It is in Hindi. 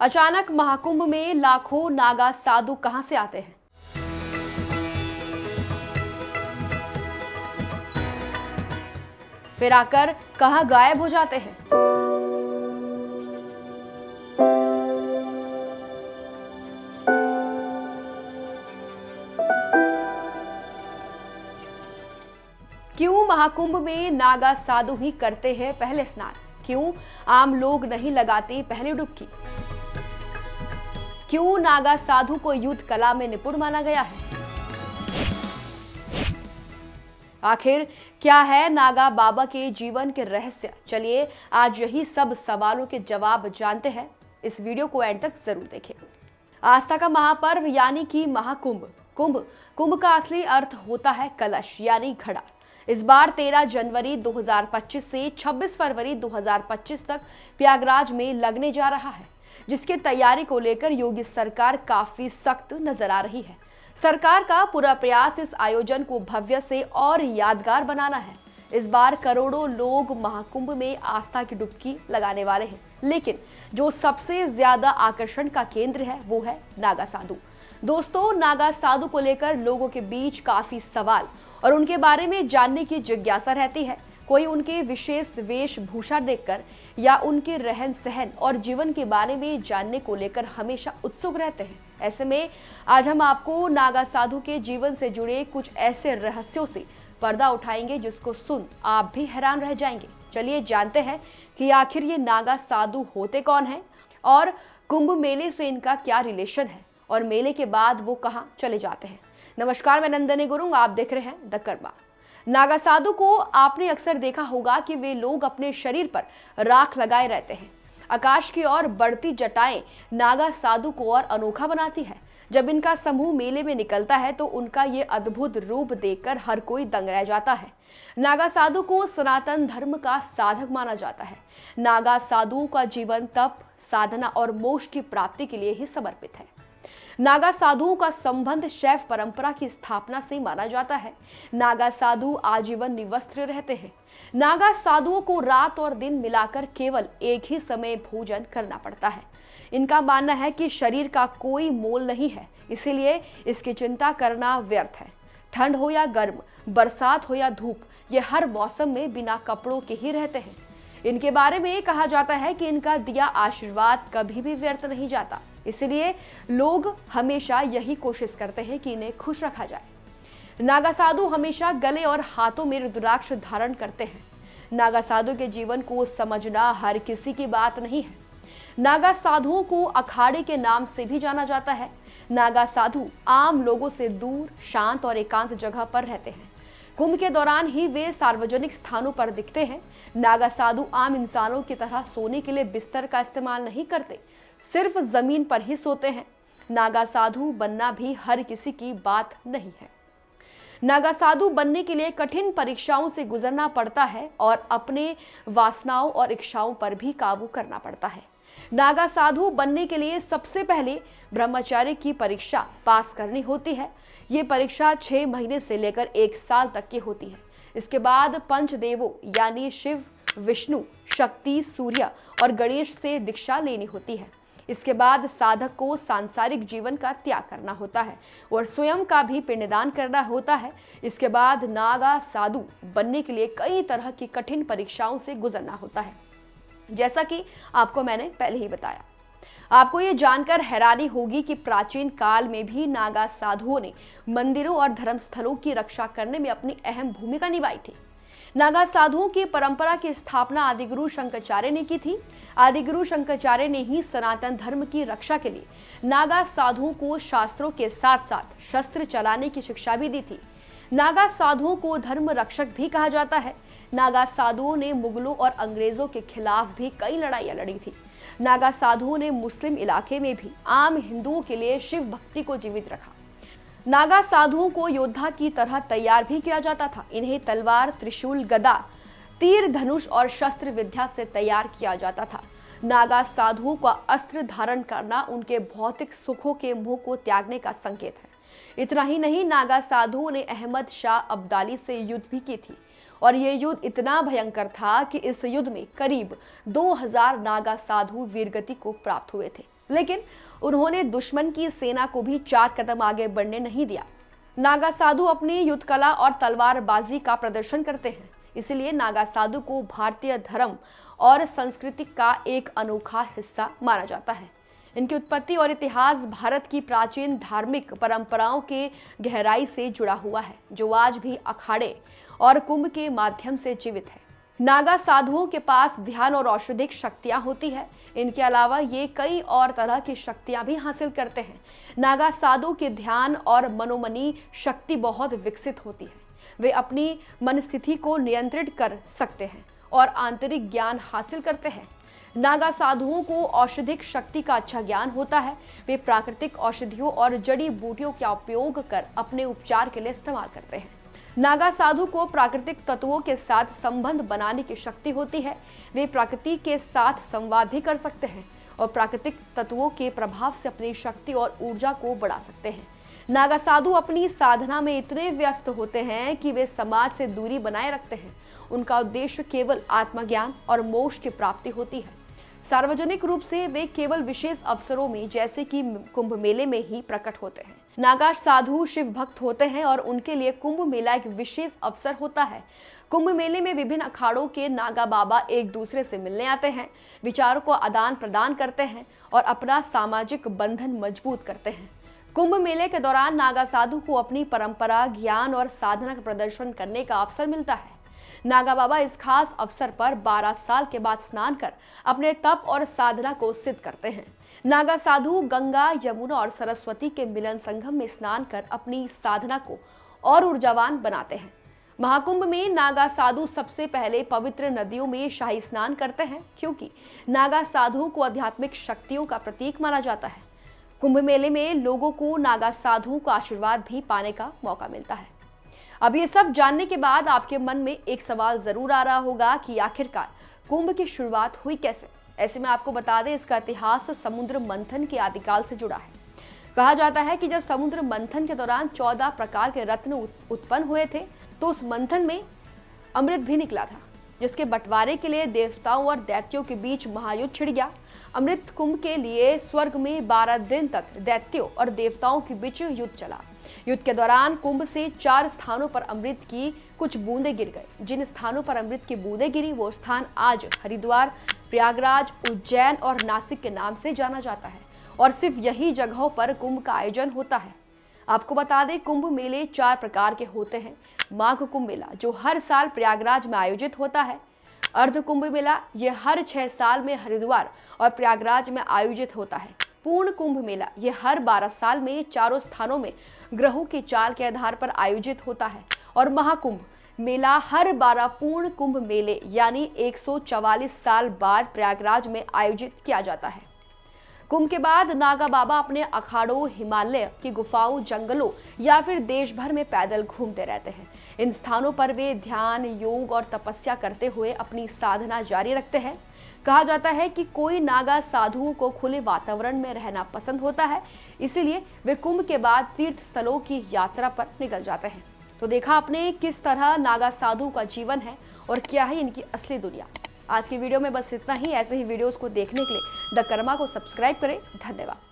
अचानक महाकुंभ में लाखों नागा साधु कहां से आते हैं? फिर आकर कहां गायब हो जाते हैं? क्यों महाकुंभ में नागा साधु ही करते हैं पहले स्नान? क्यों आम लोग नहीं लगाते पहली डुबकी? क्यों नागा साधु को युद्ध कला में निपुण माना गया है? आखिर क्या है नागा बाबा के जीवन के रहस्य? चलिए आज यही सब सवालों के जवाब जानते हैं। इस वीडियो को एंड तक जरूर देखें। आस्था का महापर्व यानी कि महाकुंभ। कुंभ का असली अर्थ होता है कलश यानी घड़ा। इस बार 13 जनवरी 2025 से 26 फरवरी 2025 तक प्रयागराज में लगने जा रहा है, जिसकी तैयारी को लेकर योगी सरकार काफी सख्त नजर आ रही है। सरकार का पूरा प्रयास इस आयोजन को भव्य से और यादगार बनाना है। इस बार करोड़ों लोग महाकुंभ में आस्था की डुबकी लगाने वाले हैं, लेकिन जो सबसे ज्यादा आकर्षण का केंद्र है वो है नागा साधु। दोस्तों, नागा साधु को लेकर लोगों के बीच काफी सवाल और उनके बारे में जानने की जिज्ञासा रहती है। कोई उनके विशेष वेशभूषा देखकर या उनके रहन सहन और जीवन के बारे में जानने को लेकर हमेशा उत्सुक रहते हैं। ऐसे में आज हम आपको नागा साधु के जीवन से जुड़े कुछ ऐसे रहस्यों से पर्दा उठाएंगे जिसको सुन आप भी हैरान रह जाएंगे। चलिए जानते हैं कि आखिर ये नागा साधु होते कौन हैं और कुंभ मेले से इनका क्या रिलेशन है और मेले के बाद वो कहाँ चले जाते हैं। नमस्कार, मैं नंदनी गुरुंग, आप देख रहे हैं द कर्मा। नागा साधु को आपने अक्सर देखा होगा कि वे लोग अपने शरीर पर राख लगाए रहते हैं। आकाश की ओर बढ़ती जटाएं नागा साधु को और अनोखा बनाती है। जब इनका समूह मेले में निकलता है तो उनका ये अद्भुत रूप देखकर हर कोई दंग रह जाता है। नागा साधु को सनातन धर्म का साधक माना जाता है। नागा साधुओं का जीवन तप, साधना और मोक्ष की प्राप्ति के लिए ही समर्पित है। नागा साधुओं का संबंध शैव परंपरा की स्थापना से माना जाता है। नागा साधु आजीवन निवस्त्र रहते हैं। नागा साधुओं को रात और दिन मिलाकर केवल एक ही समय भोजन करना पड़ता है। इनका मानना है कि शरीर का कोई मोल नहीं है, इसीलिए इसकी चिंता करना व्यर्थ है। ठंड हो या गर्म, बरसात हो या धूप, ये हर मौसम में बिना कपड़ों के ही रहते हैं। इनके बारे में कहा जाता है कि इनका दिया आशीर्वाद कभी भी व्यर्थ नहीं जाता, इसलिए लोग हमेशा यही कोशिश करते हैं कि इन्हें खुश रखा जाए। नागा साधु हमेशा गले और हाथों में रुद्राक्ष धारण करते हैं। नागा साधु के जीवन को समझना हर किसी की बात नहीं है। नागा साधुओं को अखाड़े के नाम से भी जाना जाता है। नागा साधु आम लोगों से दूर, शांत और एकांत जगह पर रहते हैं। कुंभ के दौरान ही वे सार्वजनिक स्थानों पर दिखते हैं। नागा साधु आम इंसानों की तरह सोने के लिए बिस्तर का इस्तेमाल नहीं करते, सिर्फ जमीन पर ही सोते हैं। नागा साधु बनना भी हर किसी की बात नहीं है। नागा साधु बनने के लिए कठिन परीक्षाओं से गुजरना पड़ता है और अपने वासनाओं और इच्छाओं पर भी काबू करना पड़ता है। नागा साधु बनने के लिए सबसे पहले ब्रह्मचर्य की परीक्षा पास करनी होती है। ये परीक्षा 6 महीने से लेकर 1 साल तक की होती है। इसके बाद पंचदेवों यानी शिव, विष्णु, शक्ति, सूर्य और गणेश से दीक्षा लेनी होती है। इसके बाद साधक को सांसारिक जीवन का त्याग करना होता है और स्वयं का भी पिंडदान करना होता है। इसके बाद नागा साधु बनने के लिए कई तरह की कठिन परीक्षाओं से गुजरना होता है, जैसा कि आपको मैंने पहले ही बताया। आपको ये जानकर हैरानी होगी कि प्राचीन काल में भी नागा साधुओं ने मंदिरों और धर्मस्थलों की रक्षा करने में अपनी अहम भूमिका निभाई थी। नागा साधुओं की परंपरा की स्थापना आदिगुरु शंकराचार्य ने की थी। आदिगुरु शंकराचार्य ने ही सनातन धर्म की रक्षा के लिए नागा साधुओं को शास्त्रों के साथ साथ शस्त्र चलाने की शिक्षा भी दी थी। नागा साधुओं को धर्म रक्षक भी कहा जाता है। नागा साधुओं ने मुगलों और अंग्रेजों के खिलाफ भी कई लड़ाइयां लड़ी थी। नागा साधुओं ने मुस्लिम इलाके में भी आम हिंदुओं के लिए शिव भक्ति को जीवित रखा। नागा साधुओं को योद्धा की तरह तैयार भी किया जाता था। इन्हें तलवार, त्रिशूल, गदा, तीर, धनुष और शस्त्र विद्या से तैयार किया जाता था। नागा साधुओं का अस्त्र धारण करना उनके भौतिक सुखों के मोह को त्यागने का संकेत है। इतना ही नहीं, नागा साधुओं ने अहमद शाह अब्दाली से युद्ध भी की थी और ये युद्ध इतना भयंकर था कि इस युद्ध में करीब 2000 नागा साधु वीरगति को प्राप्त हुए थे। लेकिन उन्होंने दुश्मन की सेना को भी 4 कदम आगे बढ़ने नहीं दिया। नागा साधु अपनी युद्ध कला और तलवारबाजी का प्रदर्शन करते हैं, इसलिए नागा साधु को भारतीय धर्म और संस्कृति का एक अनोखा हिस्सा माना जाता है। इनकी उत्पत्ति और इतिहास भारत की प्राचीन धार्मिक परंपराओं के गहराई से जुड़ा हुआ है, जो आज भी अखाड़े और कुंभ के माध्यम से जीवित है। नागा साधुओं के पास ध्यान और औषधिक शक्तियां होती है। इनके अलावा ये कई और तरह की शक्तियां भी हासिल करते हैं। नागा साधु के ध्यान और मनोमनी शक्ति बहुत विकसित होती है। वे अपनी मन स्थिति को नियंत्रित कर सकते हैं और आंतरिक ज्ञान हासिल करते हैं। नागा साधुओं को औषधिक शक्ति का अच्छा ज्ञान होता है। वे प्राकृतिक औषधियों और जड़ी बूटियों का उपयोग कर अपने उपचार के लिए इस्तेमाल करते हैं। नागा साधु को प्राकृतिक तत्वों के साथ संबंध बनाने की शक्ति होती है। वे प्रकृति के साथ संवाद भी कर सकते हैं और प्राकृतिक तत्वों के प्रभाव से अपनी शक्ति और ऊर्जा को बढ़ा सकते हैं। नागा साधु अपनी साधना में इतने व्यस्त होते हैं कि वे समाज से दूरी बनाए रखते हैं। उनका उद्देश्य केवल आत्मज्ञान और मोक्ष की प्राप्ति होती है। सार्वजनिक रूप से वे केवल विशेष अवसरों में, जैसे कि कुंभ मेले में ही प्रकट होते हैं। नागा साधु शिव भक्त होते हैं और उनके लिए कुंभ मेला एक विशेष अवसर होता है। कुंभ मेले में विभिन्न अखाड़ों के नागा बाबा एक दूसरे से मिलने आते हैं, विचारों को आदान प्रदान करते हैं और अपना सामाजिक बंधन मजबूत करते हैं। कुंभ मेले के दौरान नागा साधु को अपनी परंपरा, ज्ञान और साधना का प्रदर्शन करने का अवसर मिलता है। नागा बाबा इस खास अवसर पर 12 साल के बाद स्नान कर अपने तप और साधना को सिद्ध करते हैं। नागा साधु गंगा, यमुना और सरस्वती के मिलन संगम में स्नान कर अपनी साधना को और ऊर्जावान बनाते हैं। महाकुंभ में नागा साधु सबसे पहले पवित्र नदियों में शाही स्नान करते हैं, क्योंकि नागा साधुओं को आध्यात्मिक शक्तियों का प्रतीक माना जाता है। कुंभ मेले में लोगों को नागा साधुओं का आशीर्वाद भी पाने का मौका मिलता है। अब ये सब जानने के बाद आपके मन में एक सवाल जरूर आ रहा होगा कि आखिरकार कुंभ की शुरुआत हुई कैसे। ऐसे में आपको बता दें, इसका इतिहास समुद्र मंथन के आदिकाल से जुड़ा है। कहा जाता है कि जब समुद्र मंथन के दौरान 14 प्रकार के रत्न उत्पन्न हुए थे, तो उस मंथन में अमृत भी निकला था, जिसके बंटवारे के लिए देवताओं और दैत्यों के बीच महायुद्ध छिड़ गया। अमृत कुंभ के लिए स्वर्ग में 12 दिन तक दैत्यों और देवताओं के बीच युद्ध चला। युद्ध के दौरान कुंभ से 4 स्थानों पर अमृत की कुछ बूंदें गिर गए। जिन स्थानों पर अमृत की बूंदें गिरी, वो स्थान आज हरिद्वार, प्रयागराज, उज्जैन और नासिक के नाम से जाना जाता है और सिर्फ यही जगहों पर कुंभ का आयोजन होता है। आपको बता दें, कुंभ मेले 4 प्रकार के होते हैं। माघ कुंभ मेला, जो हर साल प्रयागराज में आयोजित होता है। अर्ध कुंभ मेला, ये हर 6 साल में हरिद्वार और प्रयागराज में आयोजित होता है। पूर्ण कुंभ मेला, ये हर 12 साल में चारों स्थानों में ग्रहों की चाल के आधार पर आयोजित होता है। और महाकुंभ मेला हर 12 पूर्ण कुंभ मेले यानी 144 साल बाद प्रयागराज में आयोजित किया जाता है। कुंभ के बाद नागा बाबा अपने अखाड़ों, हिमालय की गुफाओं, जंगलों या फिर देश भर में पैदल घूमते रहते हैं। इन स्थानों पर वे ध्यान, योग और तपस्या करते हुए अपनी साधना जारी रखते हैं। कहा जाता है कि कोई नागा साधुओं को खुले वातावरण में रहना पसंद होता है, इसीलिए वे कुंभ के बाद तीर्थ स्थलों की यात्रा पर निकल जाते हैं। तो देखा आपने किस तरह नागा साधुओं का जीवन है और क्या है इनकी असली दुनिया। आज की वीडियो में बस इतना ही। ऐसे ही वीडियोस को देखने के लिए द कर्मा को सब्सक्राइब करें। धन्यवाद।